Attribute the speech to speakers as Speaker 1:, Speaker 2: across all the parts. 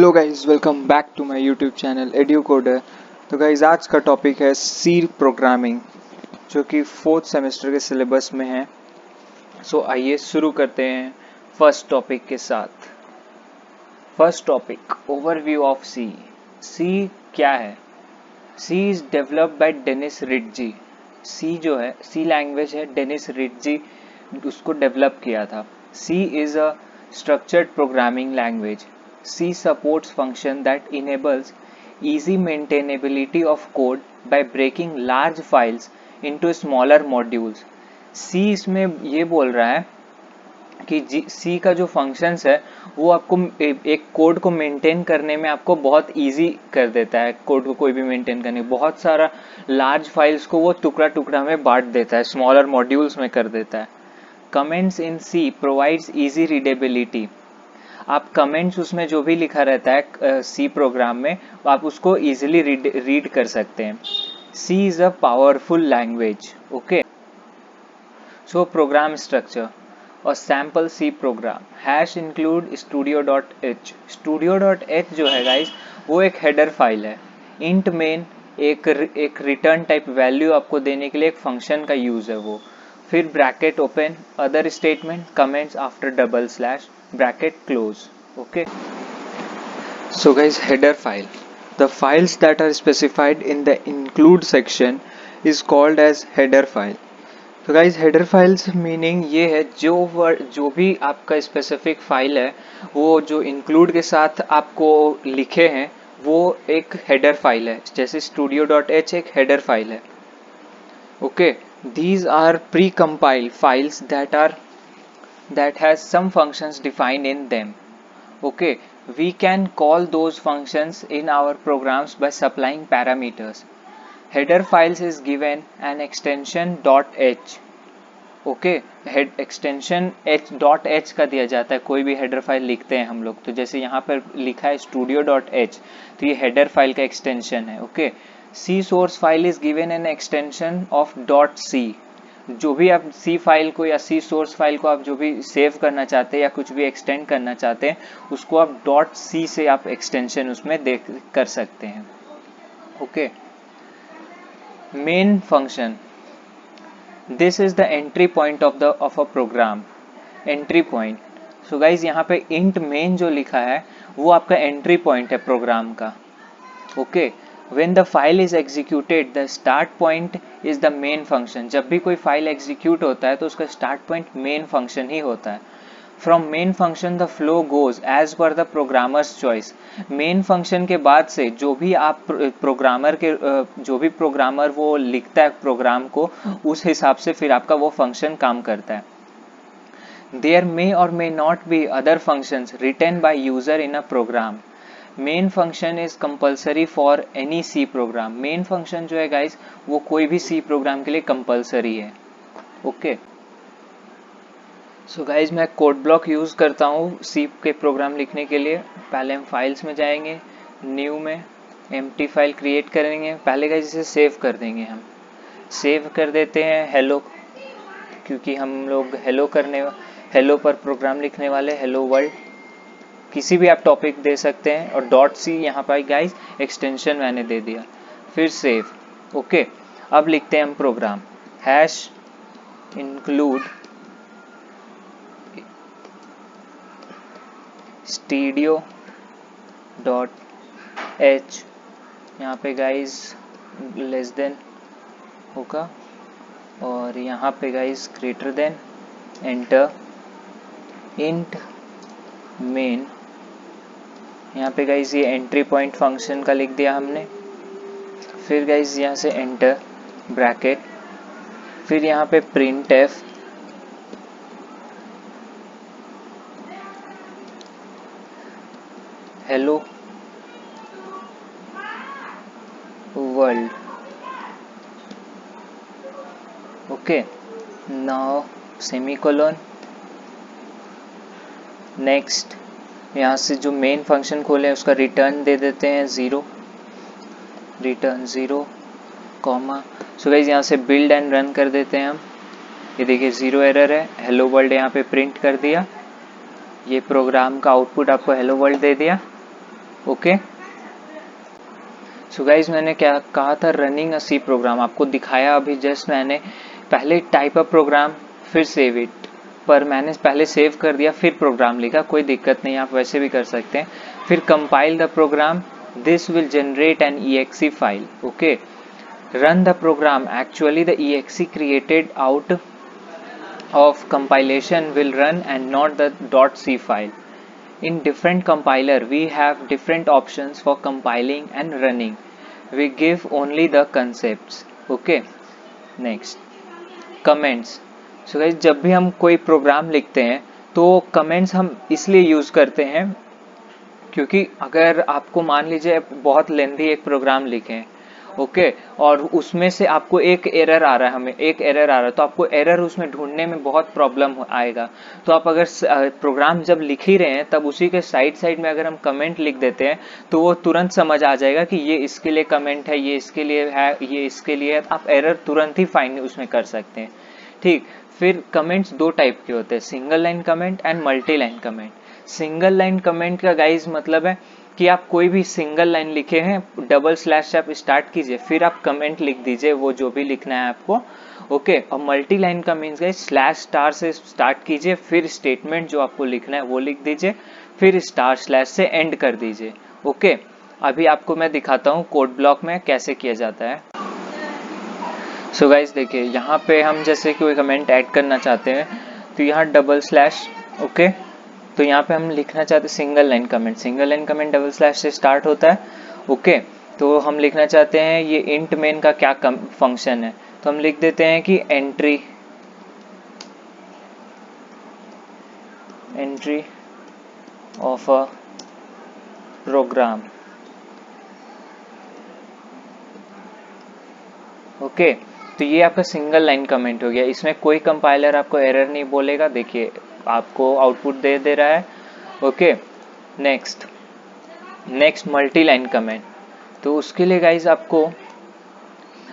Speaker 1: Hello guys, welcome back to my YouTube channel Educoder. तो guys आज का topic है सी प्रोग्रामिंग, जो कि फोर्थ सेमेस्टर के सिलेबस में है। सो आइए शुरू करते हैं फर्स्ट टॉपिक के साथ। फर्स्ट टॉपिक, ओवरव्यू ऑफ सी। सी क्या है? सी इज डेवलप्ड बाय डेनिस रिटजी। सी जो है, सी लैंग्वेज है, डेनिस रिटजी उसको डेवलप किया था। C is a structured programming language. C supports function that enables easy maintainability of code by breaking large files into smaller modules. C इसमें ये बोल रहा है कि C का जो फंक्शंस है वो आपको एक कोड को मेंटेन करने में आपको बहुत इजी कर देता है। कोड को कोई भी मेंटेन करने, बहुत सारा लार्ज फाइल्स को वो टुकड़ा टुकड़ा में बांट देता है, स्मॉलर मॉड्यूल्स में कर देता है। Comments in C provides easy readability. आप कमेंट्स उसमें जो भी लिखा रहता है सी प्रोग्राम में, आप उसको इजीली रीड कर सकते हैं। C is a powerful language. Okay, so program structure और sample C program hash include studio.h। studio.h जो है गाइस, वो एक हेडर फाइल है। इंट मेन एक रिटर्न टाइप वैल्यू आपको देने के लिए एक फंक्शन का यूज है वो। फिर bracket open, other statement, comments after double slash, bracket close. Okay, so guys, header file, the files that are specified in the include section is called as header file. तो guys header files meaning ये है, जो भी आपका specific file है वो जो include के साथ आपको लिखे हैं वो एक हेडर फाइल है। जैसे studio.h एक हेडर फाइल है। Okay, these are pre-compiled files that has some functions defined in them. Okay, we can call those functions in our programs by supplying parameters. Header files is given an extension .h. Okay, head extension h.h का दिया जाता है कोई भी header file लिखते हैं हम लोग। तो जैसे यहाँ पर लिखा है studio.h, तो ये हेडर फाइल का एक्सटेंशन है। Okay, C source file is given an extension of .c। जो भी आप सी फाइल को या सी सोर्स फाइल को आप जो भी सेव करना चाहते हैं या कुछ भी एक्सटेंड करना चाहते हैं, उसको आप .c से आप एक्सटेंशन उसमें देख कर सकते हैं। Okay, main function, this is the entry point of a program. Entry point, so guys यहाँ पे इंट मेन जो लिखा है वो आपका एंट्री पॉइंट है प्रोग्राम का। Okay, when the file is executed the start point is the main function. जब भी कोई फाइल एग्जीक्यूट होता है तो उसका स्टार्ट पॉइंट मेन फंक्शन ही होता है। From main function the flow goes as पर the programmers choice. Main function के बाद से जो भी आप जो भी प्रोग्रामर वो लिखता है प्रोग्राम को, उस हिसाब से फिर आपका वो फंक्शन काम करता है। देयर मे और may not be other functions written by user in a program. Main function is compulsory for any C program. Main function जो है गाइस वो कोई भी सी प्रोग्राम के लिए कंपल्सरी है। ओके, सो गाइज मैं कोड ब्लॉक यूज़ करता हूँ सी के प्रोग्राम लिखने के लिए। पहले हम फाइल्स में जाएंगे, न्यू में एम्प्टी फाइल क्रिएट करेंगे। पहले गाइज इसे सेव कर देंगे। हम सेव कर देते हैं हेलो, क्योंकि हम लोग हेलो पर प्रोग्राम लिखने वाले, हेलो वर्ल्ड। किसी भी आप टॉपिक दे सकते हैं और .c यहाँ पर गाइज एक्सटेंशन मैंने दे दिया। फिर सेव। ओके, अब लिखते हैं हम प्रोग्राम, हैश इंक्लूड studio.h। यहाँ पे गाइज लेस देन होगा और यहाँ पे guys greater than, enter. Int main, यहाँ पे गाइज ये एंट्री पॉइंट फंक्शन का लिख दिया हमने। फिर गाइज यहाँ से एंटर, ब्रैकेट, फिर यहाँ पे print F, hello world. Okay, now semicolon, next. यहाँ से जो मेन फंक्शन खोले उसका रिटर्न दे देते हैं 0, रिटर्न 0, कॉमा। सो गाइस यहाँ से बिल्ड एंड रन कर देते हैं हम। ये देखिए 0 एरर है, हेलो वर्ल्ड यहाँ पे प्रिंट कर दिया। ये प्रोग्राम का आउटपुट आपको हेलो वर्ल्ड दे दिया। ओके। सो गाइज मैंने क्या कहा था, रनिंग अ सी प्रोग्राम आपको दिखाया अभी जस्ट मैंने। पहले टाइप अ प्रोग्राम फिर सेव इट, पर मैंने पहले सेव कर दिया फिर प्रोग्राम लिखा, कोई दिक्कत नहीं, आप वैसे भी कर सकते हैं। फिर compile the program, this will generate an exe file, okay. Run the program, actually the exe created out of compilation will run and not the .c file. In different compiler we have different options for compiling and running. We give only the concepts, okay. Next, comments. So guys, जब भी हम कोई programme लिखते हैं तो comments हम इसलिए use करते हैं क्योंकि अगर आपको मान लीजिए बहुत लेंथी एक प्रोग्राम लिखें, ओके, और उसमें से आपको एक एरर आ रहा है, हमें एक एरर आ रहा है, तो आपको एरर उसमें ढूंढने में बहुत प्रॉब्लम आएगा। तो आप अगर प्रोग्राम जब लिख ही रहे हैं तब उसी के साइड साइड में अगर हम कमेंट लिख देते हैं तो वो तुरंत समझ आ जाएगा कि ये इसके लिए कमेंट है, ये इसके लिए है, ये इसके लिए है। आप एरर तुरंत ही फाइंड उसमें कर सकते हैं, ठीक। फिर कमेंट्स दो टाइप के होते हैं, single line comment and multi line comment. Single line comment का गाइज मतलब है कि आप कोई भी सिंगल लाइन लिखे हैं, डबल स्लैश से आप स्टार्ट कीजिए, फिर आप कमेंट लिख दीजिए वो जो भी लिखना है आपको, ओके। और मल्टी लाइन का मीन्स गाइज स्लैश स्टार से स्टार्ट कीजिए, फिर स्टेटमेंट जो आपको लिखना है वो लिख दीजिए, फिर स्टार स्लैश से एंड कर दीजिए, ओके। अभी आपको मैं दिखाता हूँ कोड ब्लॉक में कैसे किया जाता है। सो गाइज देखिए, यहाँ पे हम जैसे कोई कमेंट ऐड करना चाहते हैं तो यहाँ डबल स्लैश, ओके। तो यहाँ पे हम लिखना चाहते हैं single line comment, single line comment double slash से स्टार्ट होता है, ओके। तो हम लिखना चाहते हैं ये इंट मेन का क्या फंक्शन है, तो हम लिख देते हैं कि entry of a program, okay. तो ये आपका सिंगल लाइन कमेंट हो गया, इसमें कोई कंपाइलर आपको एरर नहीं बोलेगा, देखिए आपको आउटपुट दे रहा है, okay. Next multi line comment, तो उसके लिए गाइज आपको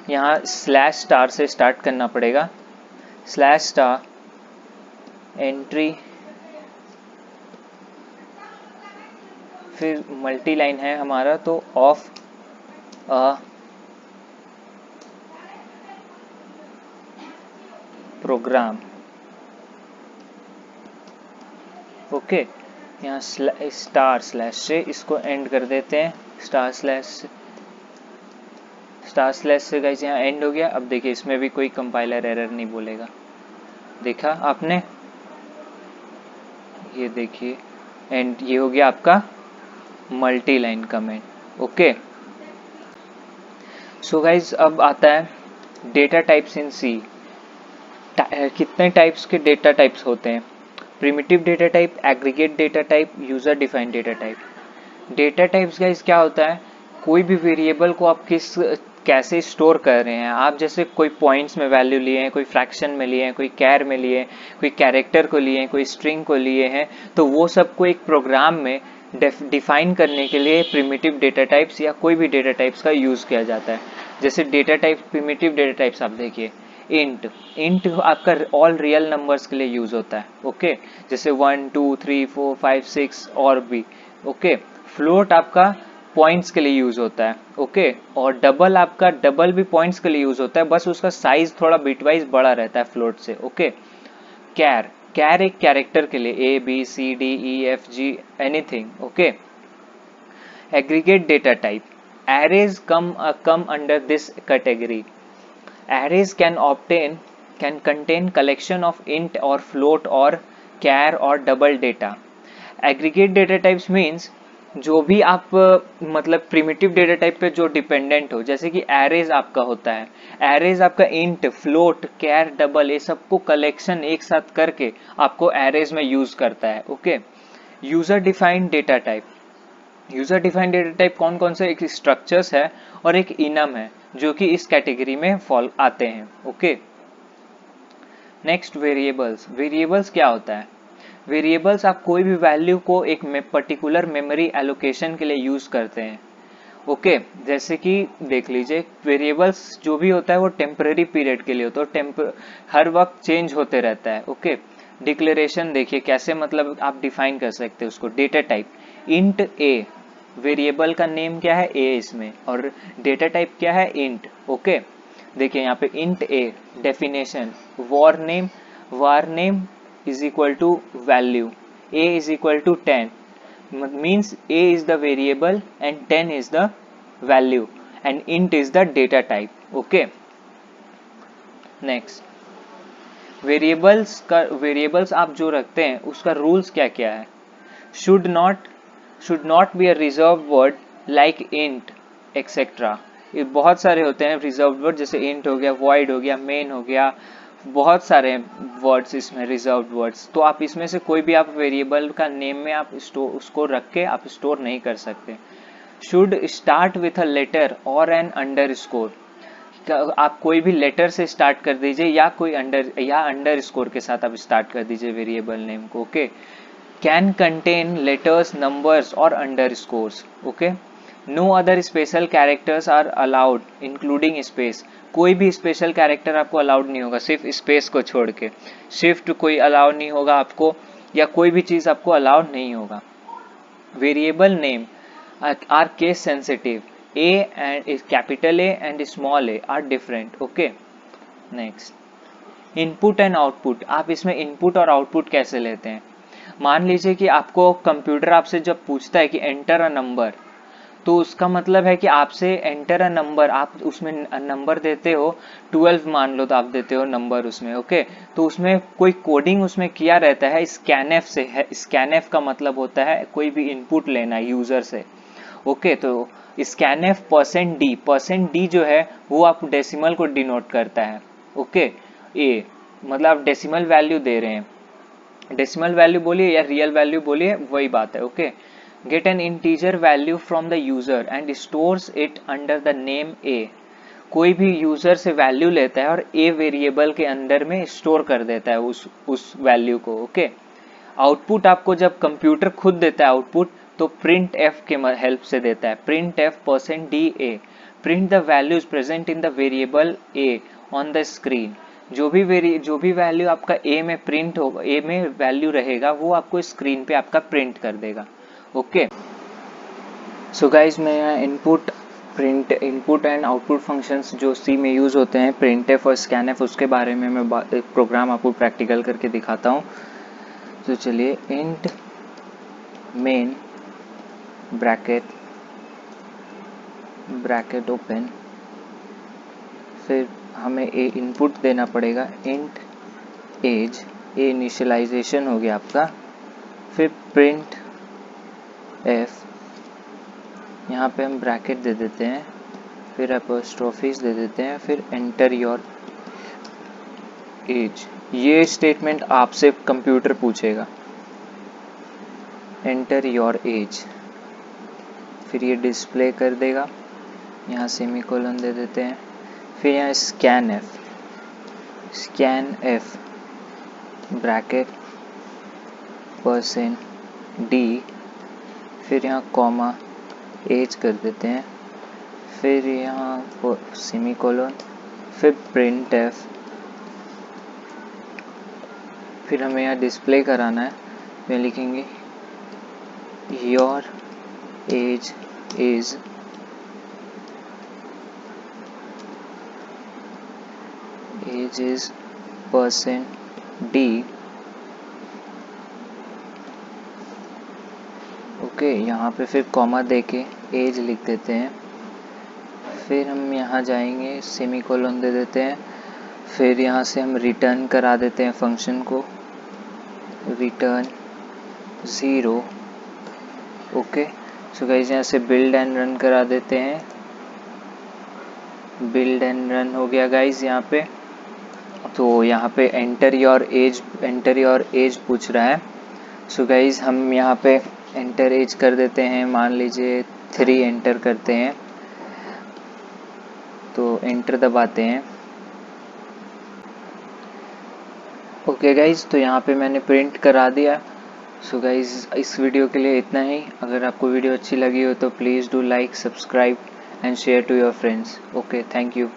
Speaker 1: यहाँ स्लैश स्टार से स्टार्ट करना पड़ेगा, स्लैश स्टार एंट्री, फिर मल्टी लाइन है हमारा तो ऑफ अ प्रोग्राम, ओके। यहाँ स्टार स्लैश से इसको एंड कर देते हैं, स्टार स्लैश से गाइस यहाँ एंड हो गया। अब देखिए इसमें भी कोई कंपाइलर एरर नहीं बोलेगा, देखा आपने, ये देखिए एंड ये हो गया आपका multi line comment, okay. So guys अब आता है डेटा टाइप्स इन सी। कितने टाइप्स के डेटा टाइप्स होते हैं, primitive data type, aggregate data type, user defined data type. Data types guys क्या होता है, कोई भी वेरिएबल को आप कैसे स्टोर कर रहे हैं, आप जैसे कोई पॉइंट्स में वैल्यू लिए हैं, कोई फ्रैक्शन में लिए हैं, कोई कैर में लिए, कोई कैरेक्टर को लिए हैं, कोई स्ट्रिंग को लिए हैं, तो वो सब को एक प्रोग्राम में डिफाइन करने के लिए प्रिमिटिव डेटा टाइप्स या कोई भी डेटा टाइप्स का यूज किया जाता है। जैसे data type, primitive data types आप देखिए, इंट आपका ऑल रियल नंबर्स के लिए यूज होता है, ओके। जैसे 1 2 3 4 5 6 और भी, ओके। फ्लोट आपका पॉइंट्स के लिए यूज होता है, ओके। और डबल भी पॉइंट्स के लिए यूज होता है, बस उसका साइज थोड़ा बिटवाइज बड़ा रहता है फ्लोट से, ओके। कैर एक कैरेक्टर के लिए, ABCDEFG anything, okay. Aggregate data type, arrays come under this category. Arrays can contain collection of int or float or char or double data. Aggregate data types means जो भी आप मतलब primitive data type पे जो dependent हो, जैसे कि arrays आपका होता है, एरेज आपका इंट, फ्लोट, कैर, डबल, ये सबको कलेक्शन एक साथ करके आपको एरेज में यूज करता है, okay. User defined data type, user defined data type कौन कौन से, एक स्ट्रक्चर्स है और एक इनम है जो कि इस कैटेगरी में फॉल आते हैं, ओके। नेक्स्ट वेरिएबल्स, वेरिएबल्स क्या होता है, वेरिएबल्स आप कोई भी वैल्यू को एक पर्टिकुलर मेमोरी एलोकेशन के लिए यूज करते हैं, ओके। जैसे कि देख लीजिए वेरिएबल्स जो भी होता है वो टेम्पररी पीरियड के लिए होता है, हर वक्त चेंज होते रहता है, ओके। डिक्लेरेशन देखिए कैसे मतलब आप डिफाइन कर सकते हैं उसको, डेटा टाइप इंट ए, वेरिएबल का नेम क्या है a इसमें, और डेटा टाइप क्या है इंट। ओके, देखिए यहाँ पे int a, definition var name is equal to value, a is equal to 10, means a is the variable and 10 is the value and int is the data type. Okay, next, variables आप जो रखते हैं उसका rules क्या क्या है। Should not be a reserve word like int etcetera, ये बहुत सारे होते हैं रिजर्व वर्ड, जैसे इंट हो गया, वॉइड हो गया, मेन हो गया, बहुत सारे वर्ड्स इसमें रिजर्व वर्ड्स। तो आप इसमें से कोई भी आप वेरिएबल का नेम में आप उसको रख के आप स्टोर नहीं कर सकते। Should start with a letter और एन अंडरस्कोर, आप कोई भी लेटर से स्टार्ट कर दीजिए या कोई अंडरस्कोर के साथ आप स्टार्ट कर दीजिए वेरिएबल नेम को। Okay, can contain letters, numbers और underscores. Okay, no other special characters are allowed including space, कोई भी स्पेशल कैरेक्टर आपको अलाउड नहीं होगा सिर्फ स्पेस को छोड़ के, शिफ्ट कोई अलाउड नहीं होगा आपको, या कोई भी चीज आपको अलाउड नहीं होगा। Variable name are case sensitive, A and capital A and small a are different. Okay, next, input and output, आप इसमें इनपुट और आउटपुट कैसे लेते हैं। मान लीजिए कि आपको कंप्यूटर आपसे जब पूछता है कि एंटर अ नंबर, तो उसका मतलब है कि आपसे एंटर अ नंबर, आप उसमें नंबर देते हो 12 मान लो, तो आप देते हो नंबर उसमें। ओके, तो उसमें कोई कोडिंग उसमें किया रहता है स्कैनएफ से है। स्कैनएफ का मतलब होता है कोई भी इनपुट लेना यूजर से। ओके, तो स्कैनएफ %d जो है वो आप डेसिमल को डिनोट करता है। ओके, ए मतलब आप डेसिमल वैल्यू दे रहे हैं, डेसिमल वैल्यू बोलिए या रियल वैल्यू बोलिए, वही बात है। Okay, get an integer value from the user and stores it under the name A, कोई भी यूजर से वैल्यू लेता है और ए वेरिएबल के अंदर में स्टोर कर देता है उस वैल्यू को। ओके, आउटपुट आपको जब कंप्यूटर खुद देता है आउटपुट, तो प्रिंट एफ के हेल्प से देता है, print F %da, print the values present in the variable A on the screen, जो भी वैल्यू आपका ए में प्रिंट होगा, ए में वैल्यू रहेगा, वो आपको स्क्रीन पे आपका प्रिंट कर देगा। ओके, सो गाइज मैं यहाँ इनपुट एंड आउटपुट फंक्शंस जो सी में यूज होते हैं, प्रिंट एफ और स्कैन एफ, उसके बारे में मैं प्रोग्राम आपको प्रैक्टिकल करके दिखाता हूँ। तो चलिए, इंट मेन ब्रैकेट ओपन, फिर हमें ए इनपुट देना पड़ेगा, इंट एज, ए इनिशियलाइजेशन हो गया आपका, फिर प्रिंट एफ, यहाँ पे हम ब्रैकेट दे देते हैं, फिर अपोस्ट्रोफीज दे देते हैं, फिर एंटर योर एज। ये स्टेटमेंट आपसे कंप्यूटर पूछेगा, एंटर योर एज, फिर ये डिस्प्ले कर देगा, यहाँ सेमीकोलन दे देते हैं, फिर यहाँ स्कैन एफ ब्रैकेट %d, फिर यहाँ कॉमा एज कर देते हैं, फिर यहाँ सेमीकोलन, फिर प्रिंट एफ, फिर हमें यहाँ डिस्प्ले कराना है, फिर लिखेंगे your age is %d। Okay, यहाँ पे फिर कॉमा देके एज लिख देते हैं, फिर हम यहाँ जाएंगे, सेमीकोलन दे देते हैं, फिर यहाँ से हम रिटर्न करा देते हैं फंक्शन को, रिटर्न 0। ओके, सो गाइस यहाँ से बिल्ड एंड रन करा देते हैं, बिल्ड एंड रन हो गया गाइस यहाँ पे। तो यहाँ पे एंटर योर एज पूछ रहा है। सो गाइस हम यहाँ पे एंटर एज कर देते हैं, मान लीजिए 3 एंटर करते हैं, तो एंटर दबाते हैं। ओके गाइज, तो यहाँ पे मैंने प्रिंट करा दिया। सो गाइज इस वीडियो के लिए इतना ही। अगर आपको वीडियो अच्छी लगी हो तो please do like, subscribe and share to your friends. Okay, thank you.